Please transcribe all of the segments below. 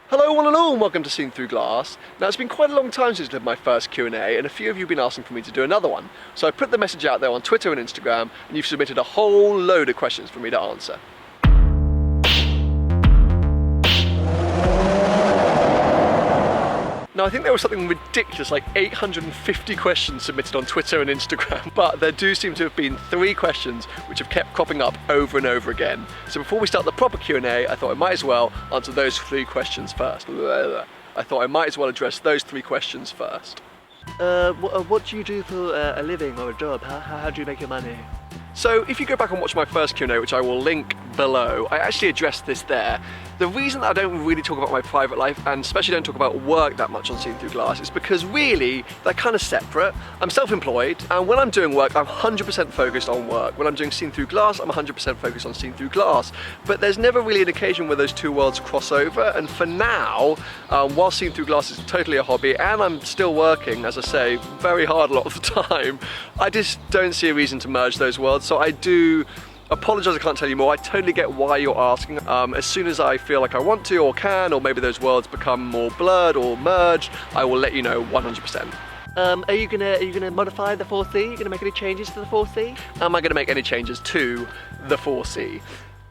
Hello one and all, and welcome to Seen Through Glass. Now it's been quite a long time since I did my first Q&A, and a few of you have been asking for me to do another one. So I put the message out there on Twitter and Instagram, and you've submitted a whole load of questions for me to answer. Now I think there was something ridiculous, like 850 questions submitted on Twitter and Instagram, but there do seem to have been 3 questions which have kept cropping up over and over again. So before we start the proper Q&A, I thought I might as well answer those 3 questions first. I thought I might as well address those 3 questions first. What do you do for a living or a job? How do you make your money? So if you go back and watch my first Q&A, which I will link below, I actually addressed this there. The reason that I don't really talk about my private life, and especially don't talk about work that much on Seen Through Glass, is because really they're kind of separate. I'm self-employed, and when I'm doing work, I'm 100% focused on work. When I'm doing Seen Through Glass, I'm 100% focused on Seen Through Glass. But there's never really an occasion where those two worlds cross over, and for now, while Seen Through Glass is totally a hobby, and I'm still working, as I say, very hard a lot of the time, I just don't see a reason to merge those worlds. So I do apologise, I can't tell you more. I totally get why you're asking. As soon as I feel like I want to or can, or maybe those worlds become more blurred or merged, I will let you know 100%. Are you gonna modify the 4C? Are you gonna make any changes to the 4C? Am I gonna make any changes to the 4C?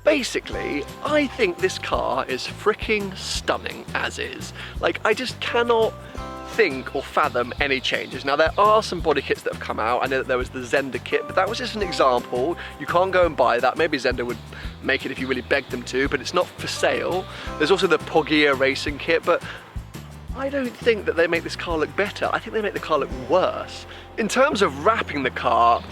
Basically, I think this car is freaking stunning as is. Like, I just cannot think or fathom any changes. Now there are some body kits that have come out. I know that there was the Zender kit, but that was just an example. You can't go and buy that. Maybe Zender would make it if you really begged them to, but it's not for sale. There's also the Poggia racing kit, but I don't think that they make this car look better. I think they make the car look worse. In terms of wrapping the car,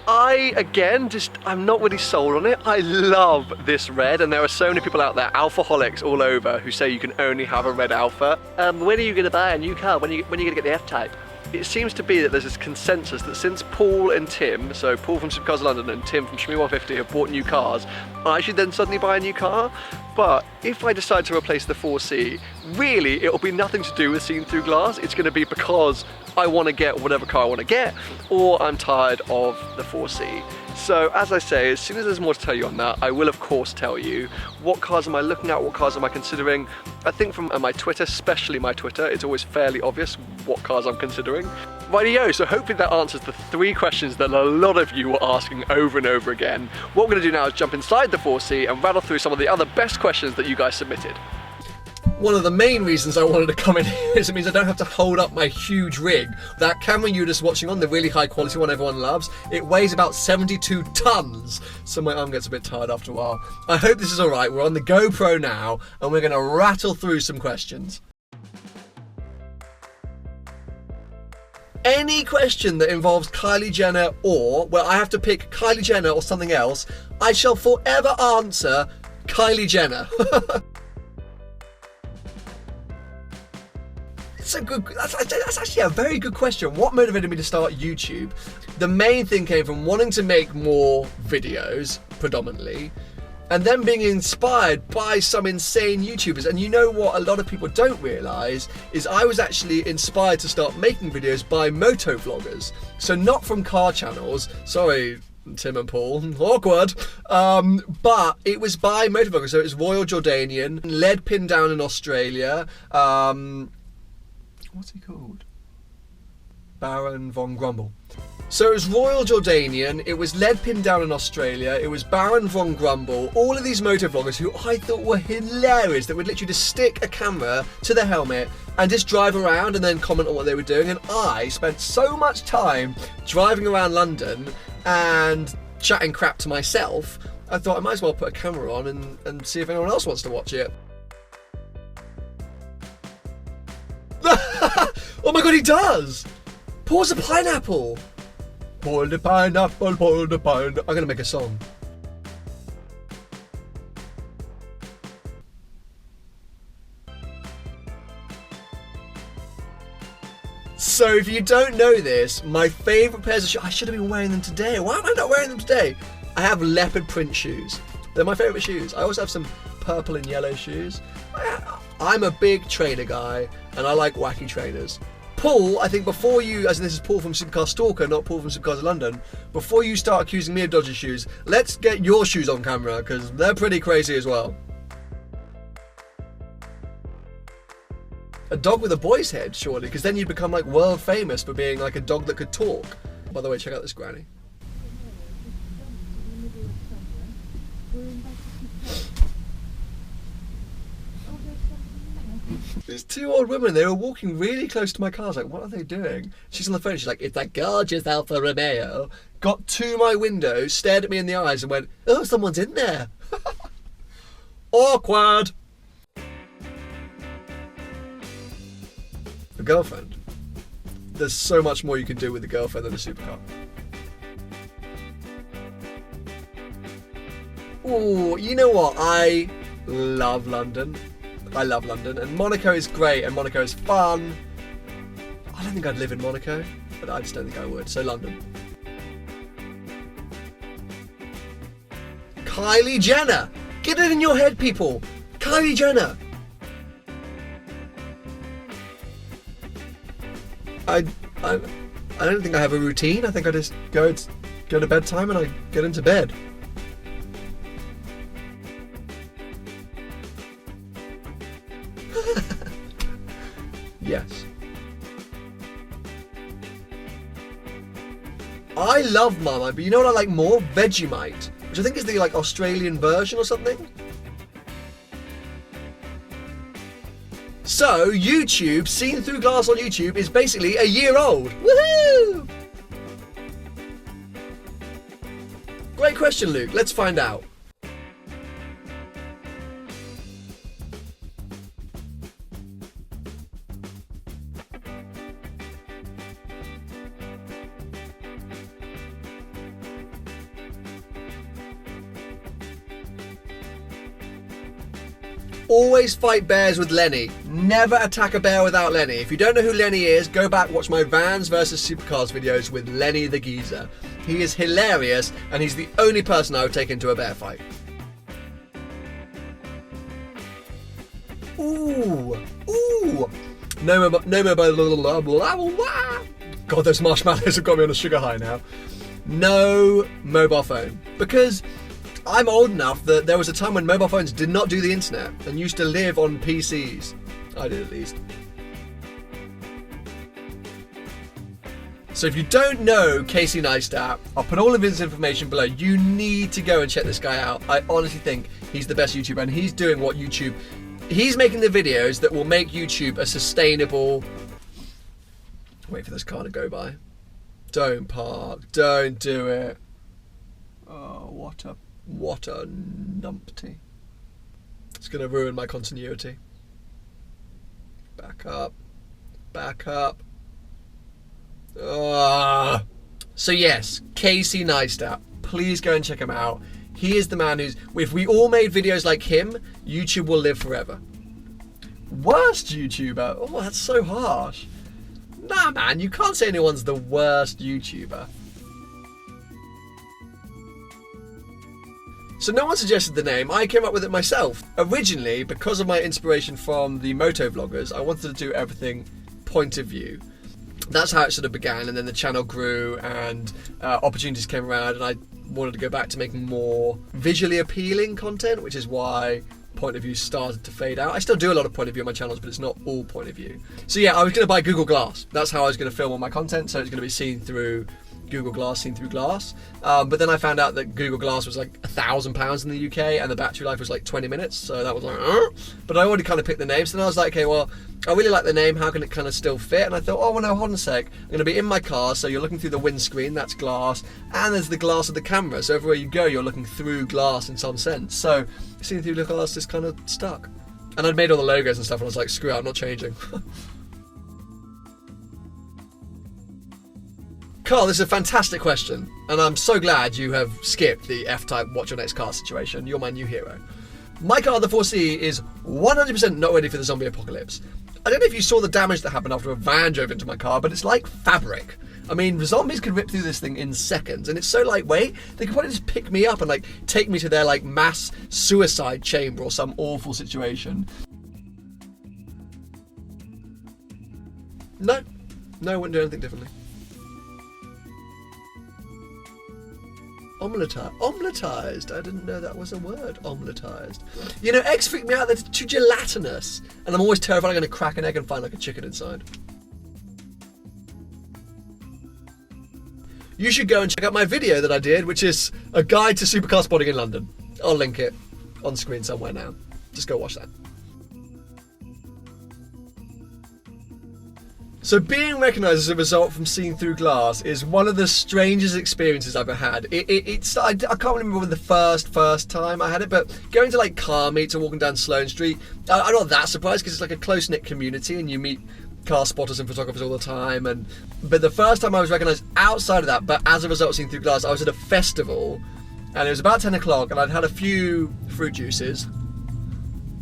I'm not really sold on it. I love this red, and there are so many people out there, alphaholics all over, who say you can only have a red Alpha. When are you gonna buy a new car? When are you gonna get the F-Type? It seems to be that there's this consensus that since Paul and Tim, so Paul from Supercars London and Tim from Shmee 150 have bought new cars, I should then suddenly buy a new car. But if I decide to replace the 4C, really it'll be nothing to do with Seen Through Glass. It's going to be because I want to get whatever car I want to get, or I'm tired of the 4C. So as I say, as soon as there's more to tell you on that, I will of course tell you. What cars am I looking at, what cars am I considering? I think from my Twitter, especially my Twitter, it's always fairly obvious what cars I'm considering. Rightio, so hopefully that answers the 3 questions that a lot of you were asking over and over again. What we're going to do now is jump inside the 4C and rattle through some of the other best questions that you guys submitted. One of the main reasons I wanted to come in here is it means I don't have to hold up my huge rig. That camera you're just watching on, the really high quality one everyone loves, it weighs about 72 tons, so my arm gets a bit tired after a while. I hope this is alright. We're on the GoPro now, and we're going to rattle through some questions. Any question that involves Kylie Jenner or, well, I have to pick Kylie Jenner or something else, I shall forever answer Kylie Jenner. That's actually a very good question. What motivated me to start YouTube? The main thing came from wanting to make more videos, predominantly, and then being inspired by some insane YouTubers. And you know what a lot of people don't realise is I was actually inspired to start making videos by moto vloggers. So not from car channels, sorry Tim and Paul, awkward, but it was by moto vloggers. So it was Royal Jordanian, Lead Pin Down in Australia, what's he called? Baron von Grumble. So it was Royal Jordanian, it was Lead Pin Down in Australia, it was Baron von Grumble, all of these moto vloggers who I thought were hilarious, that would literally just stick a camera to the helmet and just drive around and then comment on what they were doing. And I spent so much time driving around London and chatting crap to myself, I thought I might as well put a camera on and see if anyone else wants to watch it. Oh my god, he does! Pause the pineapple! Pull the pineapple, pull the pineapple. I'm gonna make a song. So if you don't know this, my favourite pairs of shoes, I should have been wearing them today. Why am I not wearing them today? I have leopard print shoes. They're my favourite shoes. I also have some purple and yellow shoes. I'm a big trainer guy, and I like wacky trainers. Paul, I think before you, as in this is Paul from Supercar Stalker, not Paul from Supercars London, before you start accusing me of dodgy shoes, let's get your shoes on camera, because they're pretty crazy as well. a dog with a boy's head, surely, because then you'd become like world famous for being like a dog that could talk. By the way, check out this granny. There's two old women, they were walking really close to my car. I was like, what are they doing? She's on the phone, she's like, it's a gorgeous Alfa Romeo. Got to my window, stared at me in the eyes and went, oh, someone's in there. Awkward. A girlfriend. There's so much more you can do with a girlfriend than a supercar. Ooh, you know what? I love London. I love London, and Monaco is great, and Monaco is fun. I don't think I'd live in Monaco, but I just don't think I would. So London. Kylie Jenner. Get it in your head, people. Kylie Jenner. I don't think I have a routine. I think I just go to bedtime and I get into bed. Yes. I love Marmite, but you know what I like more? Vegemite, which I think is the like Australian version or something. So YouTube, seen through glass on YouTube, is basically a year old. Woohoo! Great question, Luke. Let's find out. Always fight bears with Lenny. Never attack a bear without Lenny. If you don't know who Lenny is, go back, watch my Vans versus Supercars videos with Lenny the Geezer. He is hilarious, and he's the only person I would take into a bear fight. Ooh. No mobile. God, those marshmallows have got me on a sugar high now. No mobile phone. Because I'm old enough that there was a time when mobile phones did not do the internet and used to live on PCs. I did, at least. So if you don't know Casey Neistat, I'll put all of his information below. You need to go and check this guy out. I honestly think he's the best YouTuber, and he's doing what YouTube... He's making the videos that will make YouTube a sustainable... Wait for this car to go by. Don't park. Don't do it. Oh, what a numpty. It's going to ruin my continuity. Back up. So yes, Casey Neistat. Please go and check him out. He is the man who's... If we all made videos like him, YouTube will live forever. Worst YouTuber? Oh, that's so harsh. Nah, man, you can't say anyone's the worst YouTuber. So no one suggested the name, I came up with it myself. Originally, because of my inspiration from the moto vloggers, I wanted to do everything point of view. That's how it sort of began, and then the channel grew and opportunities came around, and I wanted to go back to making more visually appealing content, which is why point of view started to fade out. I still do a lot of point of view on my channels, but it's not all point of view. So yeah, I was going to buy Google Glass. That's how I was going to film all my content, so it's going to be seen through Google Glass. But then I found out that Google Glass was like £1,000 in the UK and the battery life was like 20 minutes, so that was like, but I already kind of picked the name, so then I was like, okay, well, I really like the name, how can it kind of still fit? And I thought, oh, well, no, hold on a sec, I'm going to be in my car, so you're looking through the windscreen, that's glass, and there's the glass of the camera, so everywhere you go, you're looking through glass in some sense. So seeing through the glass just kind of stuck. And I'd made all the logos and stuff, and I was like, screw it, I'm not changing. Carl, this is a fantastic question, and I'm so glad you have skipped the F-type watch your next car situation. You're my new hero. My car, the 4C, is 100% not ready for the zombie apocalypse. I don't know if you saw the damage that happened after a van drove into my car, but it's like fabric. I mean, the zombies could rip through this thing in seconds, and it's so lightweight, they could probably just pick me up and like take me to their like mass suicide chamber or some awful situation. No, I wouldn't do anything differently. Omeletized. I didn't know that was a word. Omeletized. You know, eggs freak me out. They're too gelatinous. And I'm always terrified I'm going to crack an egg and find like a chicken inside. You should go and check out my video that I did, which is a guide to supercar spotting in London. I'll link it on screen somewhere now. Just go watch that. So being recognised as a result from seeing through glass is one of the strangest experiences I've ever had. I can't remember when the first time I had it, but going to like car meets or walking down Sloane Street, I'm not that surprised because it's like a close-knit community and you meet car spotters and photographers all the time. But the first time I was recognised outside of that, but as a result of seeing through glass, I was at a festival and it was about 10 o'clock and I'd had a few fruit juices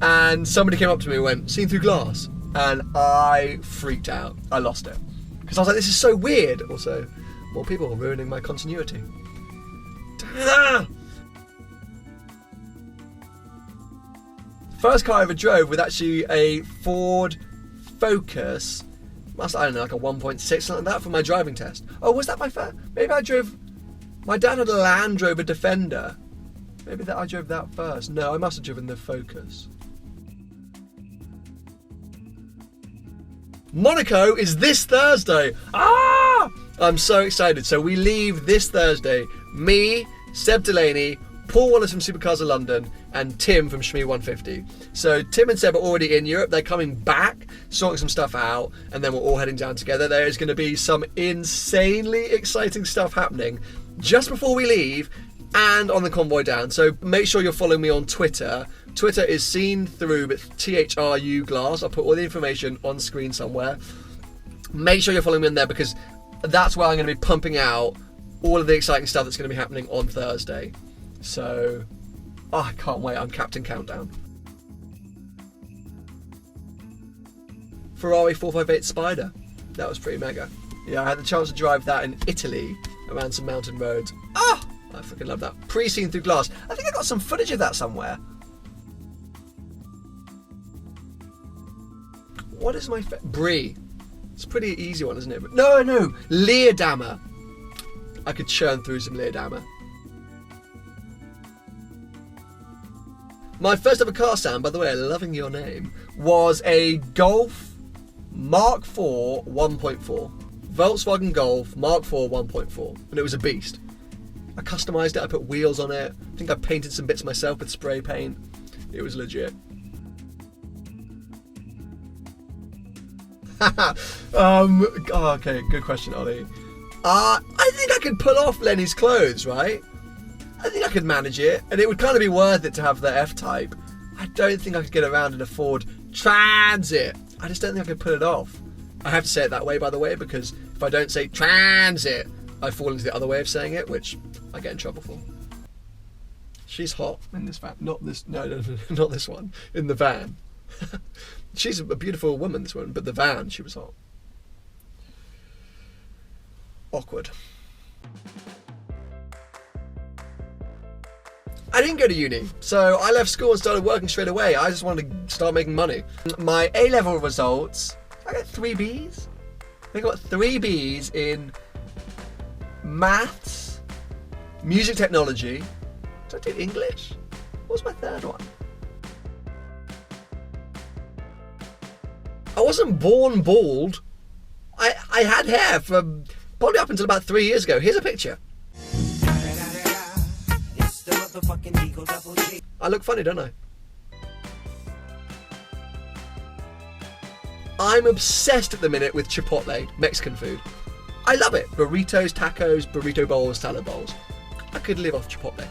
and somebody came up to me and went, "Seen through glass?" And I freaked out. I lost it. Because I was like, this is so weird. Also, more people are ruining my continuity. First car I ever drove was actually a Ford Focus. I don't know, like a 1.6, something like that for my driving test. Oh, was that my first? Maybe I drove... My dad had a Land Rover Defender. Maybe I drove that first. No, I must have driven the Focus. Monaco is this Thursday. I'm so excited. So we leave this Thursday. Me, Seb Delaney, Paul Wallace from Supercars of London, and Tim from Shmee 150. So Tim and Seb are already in Europe. They're coming back, sorting some stuff out, and then we're all heading down together. There is going to be some insanely exciting stuff happening just before we leave and on the convoy down. So make sure you're following me on Twitter. Twitter is Seen Through, but THRU glass. I'll put all the information on screen somewhere. Make sure you're following me on there because that's where I'm going to be pumping out all of the exciting stuff that's going to be happening on Thursday. So, I can't wait. I'm Captain Countdown. Ferrari 458 Spider. That was pretty mega. Yeah, I had the chance to drive that in Italy around some mountain roads. I freaking love that. Pre-Seen Through glass. I think I got some footage of that somewhere. What is my Brie? It's a pretty easy one, isn't it? No, Leerdammer. I could churn through some Leerdammer. My first ever car, Sam, by the way, loving your name, was a Golf Mark IV 1.4. Volkswagen Golf Mark IV 1.4. And it was a beast. I customised it, I put wheels on it. I think I painted some bits myself with spray paint. It was legit. Okay, good question, Ollie. I think I could pull off Lenny's clothes, right? I think I could manage it, and it would kind of be worth it to have the F-Type. I don't think I could get around in a Ford Transit. I just don't think I could pull it off. I have to say it that way, by the way, because if I don't say Transit, I fall into the other way of saying it, which I get in trouble for. She's hot in this van. Not this one. In the van. She's a beautiful woman, this woman, but the van, she was hot. Awkward. I didn't go to uni, so I left school and started working straight away. I just wanted to start making money. My A-level results, I got 3 Bs. I got 3 Bs in maths, music technology. Did I do English? What was my third one? I wasn't born bald. I had hair from probably up until about 3 years ago. Here's a picture. I look funny, don't I? I'm obsessed at the minute with Chipotle, Mexican food. I love it. Burritos, tacos, burrito bowls, salad bowls. I could live off Chipotle.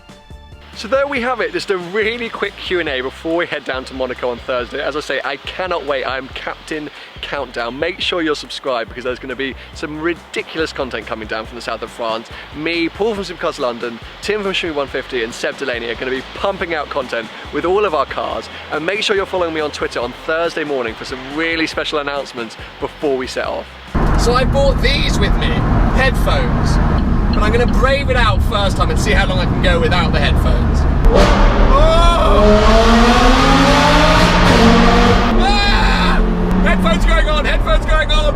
So there we have it, just a really quick Q&A before we head down to Monaco on Thursday. As I say, I cannot wait. I'm Captain Countdown. Make sure you're subscribed because there's going to be some ridiculous content coming down from the south of France. Me, Paul from Supercars London, Tim from Shmee 150 and Seb Delaney are going to be pumping out content with all of our cars. And make sure you're following me on Twitter on Thursday morning for some really special announcements before we set off. So I bought these with me, headphones. But I'm going to brave it out first time and see how long I can go without the headphones. Oh! Ah! Headphones going on, headphones going on!